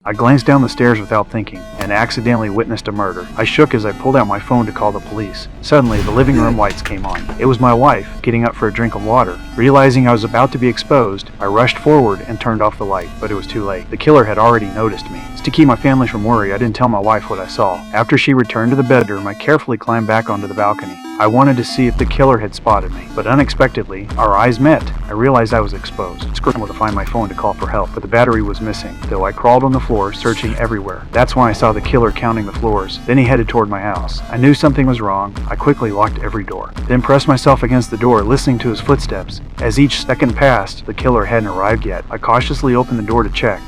I glanced down the stairs without thinking, and accidentally witnessed a murder. I shook as I pulled out my phone to call the police. Suddenly, the living room lights came on. It was my wife, getting up for a drink of water. Realizing I was about to be exposed, I rushed forward and turned off the light, but it was too late. The killer had already noticed me. To keep my family from worry, I didn't tell my wife what I saw. After she returned to the bedroom, I carefully climbed back onto the balcony. I wanted to see if the killer had spotted me, but unexpectedly, our eyes met. I realized I was exposed. I scrambled to find my phone to call for help, but the battery was missing, though I crawled on the floor, searching everywhere. That's when I saw the killer counting the floors. Then he headed toward my house. I knew something was wrong. I quickly locked every door, then pressed myself against the door, listening to his footsteps. As each second passed, the killer hadn't arrived yet. I cautiously opened the door to check.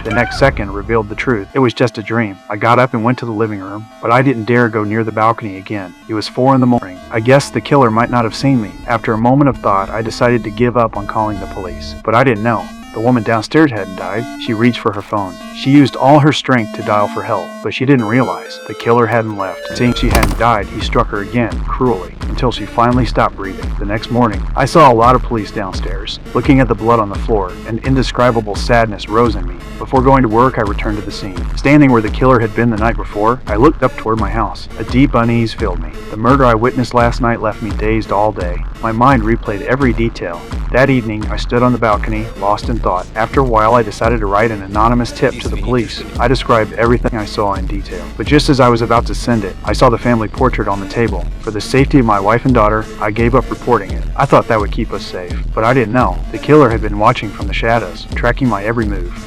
The next second revealed the truth. It was just a dream. I got up and went to the living room, but I didn't dare go near the balcony again. It was 4 in the morning. I guessed the killer might not have seen me. After a moment of thought, I decided to give up on calling the police. But I didn't know. The woman downstairs hadn't died. She reached for her phone. She used all her strength to dial for help, but she didn't realize the killer hadn't left. Seeing she hadn't died, he struck her again, cruelly, until she finally stopped breathing. The next morning, I saw a lot of police downstairs. Looking at the blood on the floor, an indescribable sadness rose in me. Before going to work, I returned to the scene. Standing where the killer had been the night before, I looked up toward my house. A deep unease filled me. The murder I witnessed last night left me dazed all day. My mind replayed every detail. That evening, I stood on the balcony, lost in thought. After a while, I decided to write an anonymous tip to the police. I described everything I saw in detail. But just as I was about to send it, I saw the family portrait on the table. For the safety of my wife and daughter, I gave up reporting it. I thought that would keep us safe. But I didn't know. The killer had been watching from the shadows, tracking my every move.